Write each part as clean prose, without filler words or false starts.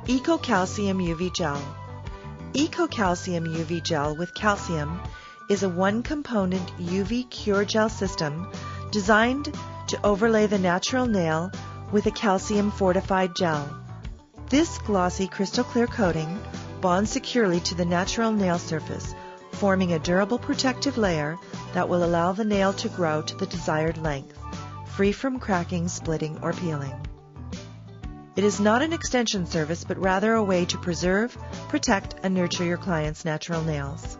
EcoCalcium UV Gel. EcoCalcium UV Gel with calcium is a one-component UV cure gel system designed to overlay the natural nail with a calcium-fortified gel. This glossy crystal clear coating bonds securely to the natural nail surface, forming a durable protective layer that will allow the nail to grow to the desired length, free from cracking, splitting, or peeling. It is not an extension service, but rather a way to preserve, protect, and nurture your client's natural nails.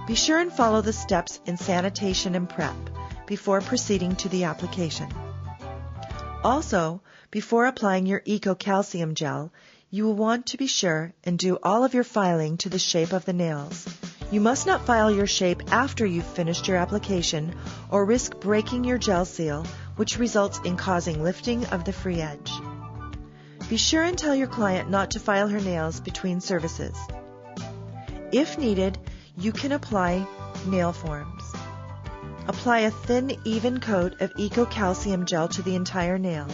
Be sure and follow the steps in sanitation and prep before proceeding to the application. Also, before applying your EcoCalcium gel, you will want to be sure and do all of your filing to the shape of the nails. You must not file your shape after you've finished your application or risk breaking your gel seal, which results in causing lifting of the free edge. Be sure and tell your client not to file her nails between services. If needed, you can apply nail forms. Apply a thin, even coat of EcoCalcium gel to the entire nail.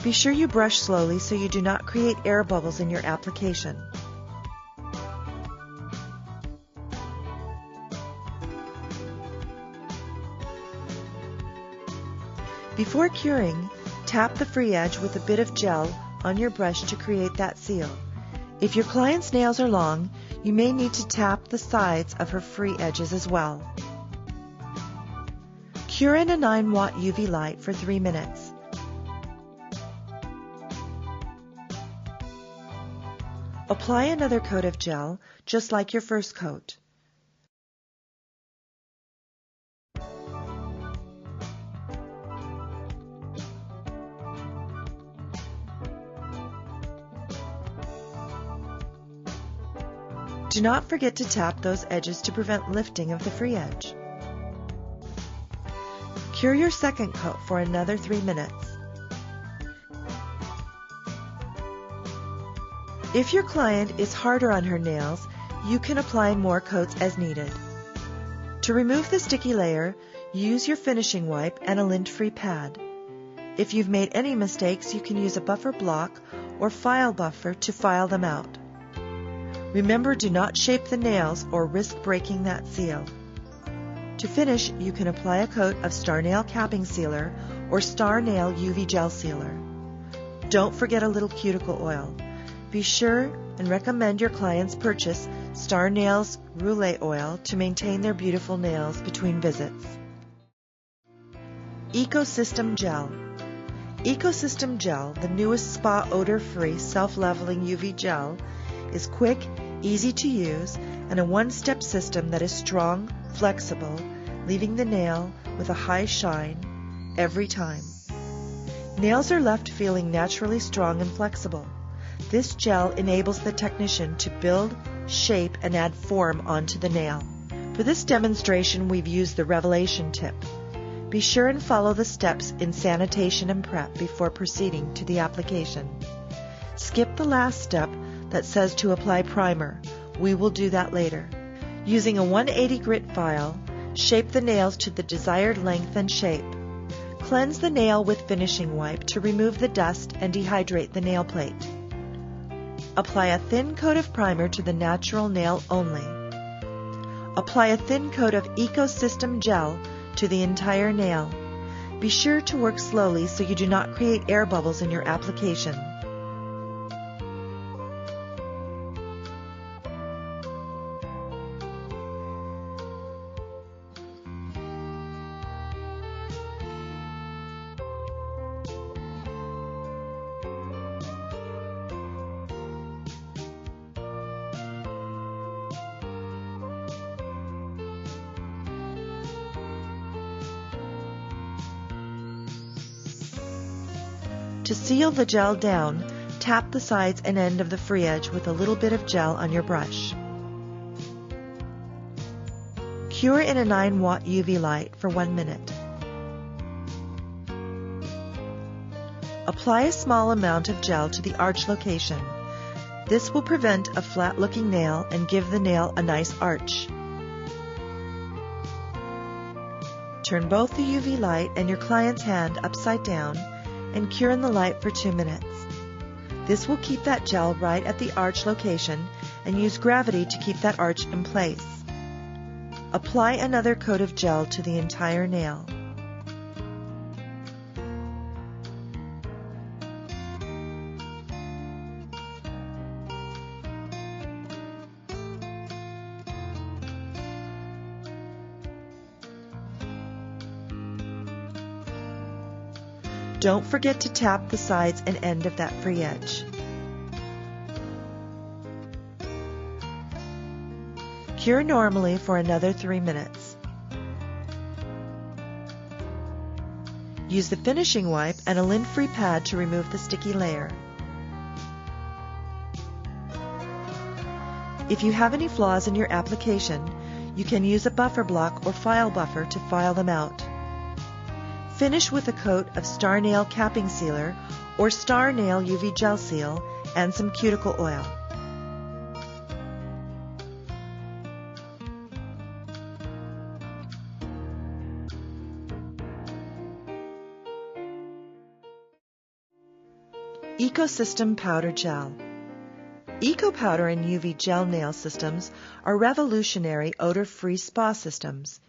Be sure you brush slowly so you do not create air bubbles in your application. Before curing, tap the free edge with a bit of gel on your brush to create that seal. If your client's nails are long, you may need to tap the sides of her free edges as well. Cure in a 9-watt UV light for 3 minutes. Apply another coat of gel, just like your first coat. Do not forget to tap those edges to prevent lifting of the free edge. Cure your second coat for another 3 minutes. If your client is harder on her nails, you can apply more coats as needed. To remove the sticky layer, use your finishing wipe and a lint-free pad. If you've made any mistakes, you can use a buffer block or file buffer to file them out. Remember, do not shape the nails or risk breaking that seal. To finish, you can apply a coat of Star Nail Capping Sealer or Star Nail UV Gel Sealer. Don't forget a little cuticle oil. Be sure and recommend your clients purchase Star Nails Roulet Oil to maintain their beautiful nails between visits. EcoSystem Gel. EcoSystem Gel, the newest spa odor-free self-leveling UV gel, is quick, easy to use, and a one-step system that is strong, flexible, leaving the nail with a high shine every time. Nails are left feeling naturally strong and flexible. This gel enables the technician to build, shape, and add form onto the nail. For this demonstration, we've used the Revelation tip. Be sure and follow the steps in sanitation and prep before proceeding to the application. Skip the last step that says to apply primer. We will do that later. Using a 180 grit file, shape the nails to the desired length and shape. Cleanse the nail with finishing wipe to remove the dust and dehydrate the nail plate. Apply a thin coat of primer to the natural nail only. Apply a thin coat of EcoSystem Gel to the entire nail. Be sure to work slowly so you do not create air bubbles in your application. To seal the gel down, tap the sides and end of the free edge with a little bit of gel on your brush. Cure in a 9-watt UV light for 1 minute. Apply a small amount of gel to the arch location. This will prevent a flat-looking nail and give the nail a nice arch. Turn both the UV light and your client's hand upside down and cure in the light for 2 minutes. This will keep that gel right at the arch location and use gravity to keep that arch in place. Apply another coat of gel to the entire nail. Don't forget to tap the sides and end of that free edge. Cure normally for another 3 minutes. Use the finishing wipe and a lint-free pad to remove the sticky layer. If you have any flaws in your application, you can use a buffer block or file buffer to file them out. Finish with a coat of Star Nail Capping Sealer or Star Nail UV Gel Seal and some cuticle oil. Ecosystem Powder Gel. Eco Powder and UV Gel nail systems are revolutionary odor-free spa systems.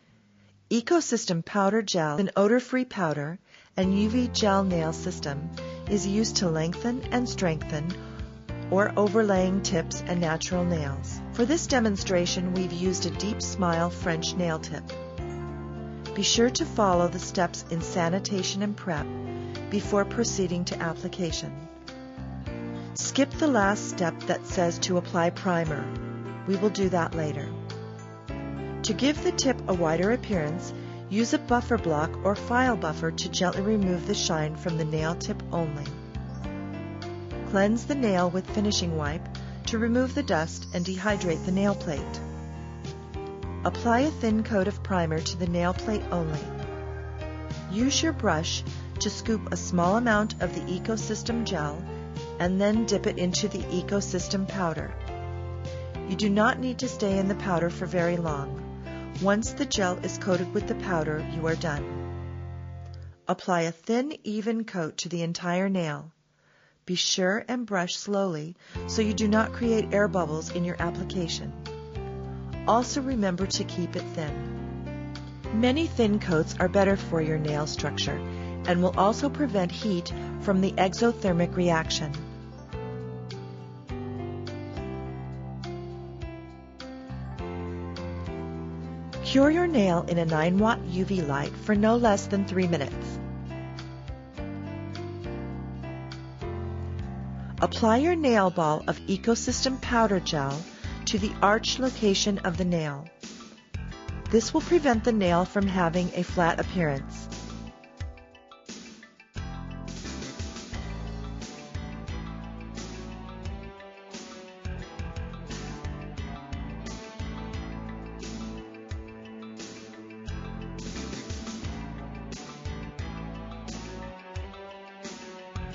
Ecosystem Powder Gel, an odor-free powder, and UV Gel nail system is used to lengthen and strengthen or overlaying tips and natural nails. For this demonstration, we've used a Deep Smile French nail tip. Be sure to follow the steps in sanitation and prep before proceeding to application. Skip the last step that says to apply primer. We will do that later. To give the tip a wider appearance, use a buffer block or file buffer to gently remove the shine from the nail tip only. Cleanse the nail with finishing wipe to remove the dust and dehydrate the nail plate. Apply a thin coat of primer to the nail plate only. Use your brush to scoop a small amount of the Ecosystem Gel and then dip it into the Ecosystem Powder. You do not need to stay in the powder for very long. Once the gel is coated with the powder, you are done. Apply a thin, even coat to the entire nail. Be sure and brush slowly so you do not create air bubbles in your application. Also remember to keep it thin. Many thin coats are better for your nail structure and will also prevent heat from the exothermic reaction. Cure your nail in a 9-watt UV light for no less than 3 minutes. Apply your nail ball of Ecosystem Powder Gel to the arch location of the nail. This will prevent the nail from having a flat appearance.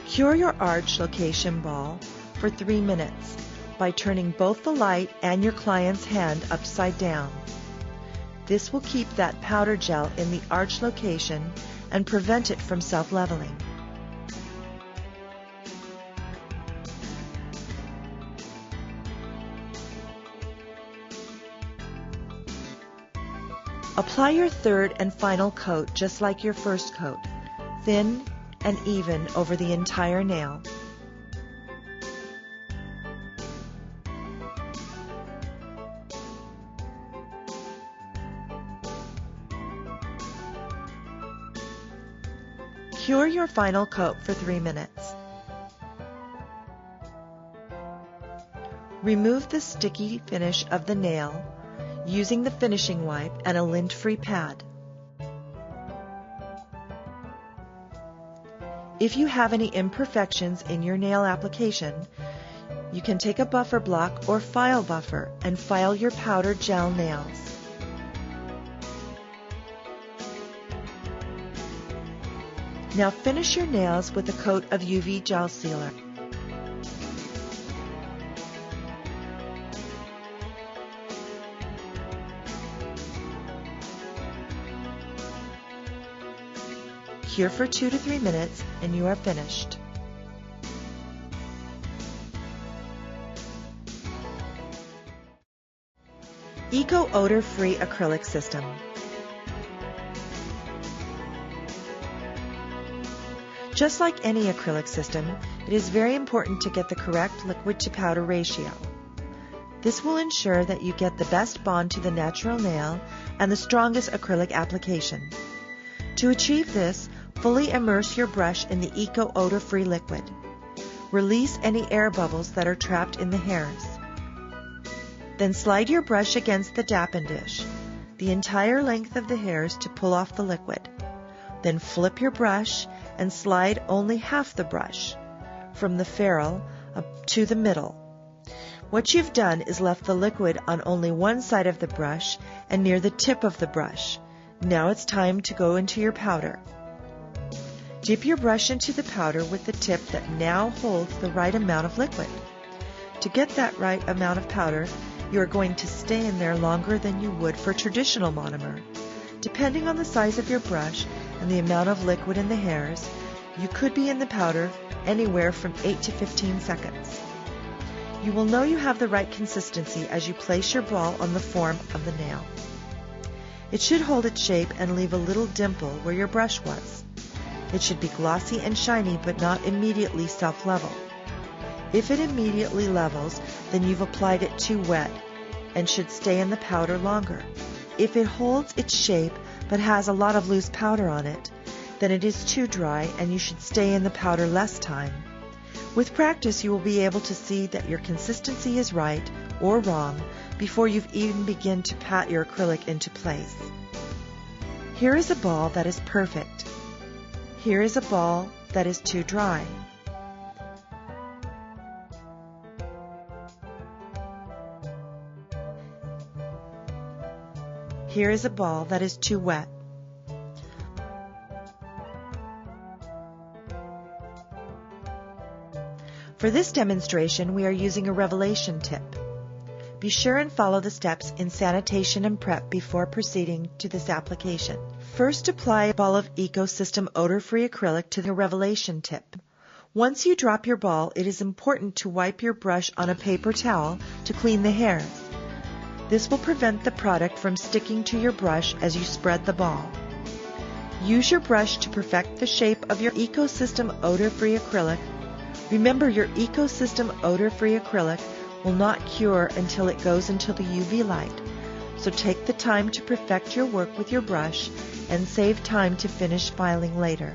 Cure your arch location ball for 3 minutes by turning both the light and your client's hand upside down. This will keep that powder gel in the arch location and prevent it from self-leveling. Apply your third and final coat just like your first coat, thin and even over the entire nail. Cure your final coat for 3 minutes. Remove the sticky finish of the nail using the finishing wipe and a lint-free pad. If you have any imperfections in your nail application, you can take a buffer block or file buffer and file your powder gel nails. Now finish your nails with a coat of UV Gel Sealer. Cure for 2 to 3 minutes and you are finished. Eco Odor-Free Acrylic System. Just like any acrylic system, it is very important to get the correct liquid to powder ratio. This will ensure that you get the best bond to the natural nail and the strongest acrylic application. To achieve this, fully immerse your brush in the Eco Odor-Free liquid. Release any air bubbles that are trapped in the hairs. Then slide your brush against the Dappen dish, the entire length of the hairs to pull off the liquid. Then flip your brush and slide only half the brush, from the ferrule up to the middle. What you've done is left the liquid on only one side of the brush and near the tip of the brush. Now it's time to go into your powder. Dip your brush into the powder with the tip that now holds the right amount of liquid. To get that right amount of powder, you are going to stay in there longer than you would for traditional monomer. Depending on the size of your brush and the amount of liquid in the hairs, you could be in the powder anywhere from 8 to 15 seconds. You will know you have the right consistency as you place your ball on the form of the nail. It should hold its shape and leave a little dimple where your brush was. It should be glossy and shiny but not immediately self-level. If it immediately levels, then you've applied it too wet and should stay in the powder longer. If it holds its shape but has a lot of loose powder on it, then it is too dry and you should stay in the powder less time. With practice, you will be able to see that your consistency is right or wrong before you've even begun to pat your acrylic into place. Here is a ball that is perfect. Here is a ball that is too dry. Here is a ball that is too wet. For this demonstration, we are using a revelation tip. Be sure and follow the steps in sanitation and prep before proceeding to this application. First, apply a ball of EcoSystem odor-free acrylic to the revelation tip. Once you drop your ball, it is important to wipe your brush on a paper towel to clean the hairs. This will prevent the product from sticking to your brush as you spread the ball. Use your brush to perfect the shape of your EcoSystem odor-free acrylic. Remember, your EcoSystem odor-free acrylic will not cure until it goes into the UV light, so take the time to perfect your work with your brush and save time to finish filing later.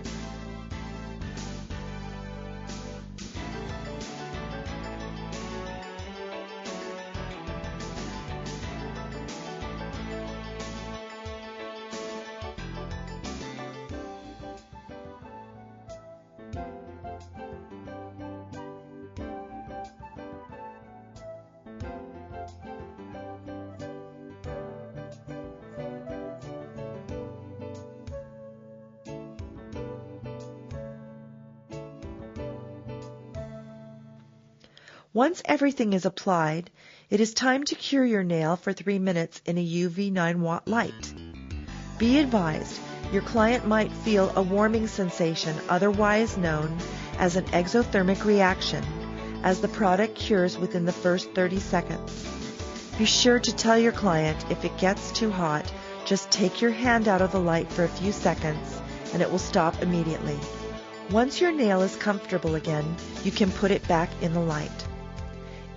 Once everything is applied, it is time to cure your nail for 3 minutes in a UV 9-watt light. Be advised, your client might feel a warming sensation, otherwise known as an exothermic reaction, as the product cures within the first 30 seconds. Be sure to tell your client if it gets too hot, just take your hand out of the light for a few seconds and it will stop immediately. Once your nail is comfortable again, you can put it back in the light.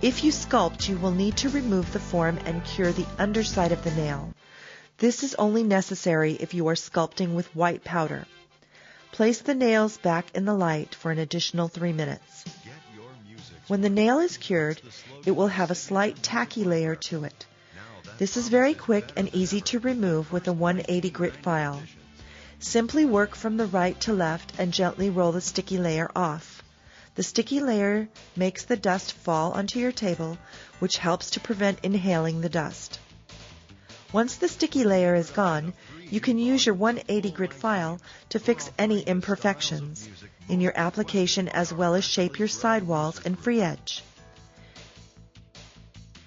If you sculpt, you will need to remove the form and cure the underside of the nail. This is only necessary if you are sculpting with white powder. Place the nails back in the light for an additional 3 minutes. When the nail is cured, it will have a slight tacky layer to it. This is very quick and easy to remove with a 180 grit file. Simply work from the right to left and gently roll the sticky layer off. The sticky layer makes the dust fall onto your table, which helps to prevent inhaling the dust. Once the sticky layer is gone, you can use your 180 grit file to fix any imperfections in your application as well as shape your sidewalls and free edge.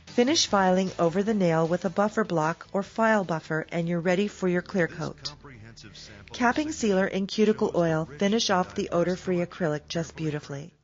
Finish filing over the nail with a buffer block or file buffer and you're ready for your clear coat. Capping sealer and cuticle oil finish off the odor-free acrylic just beautifully.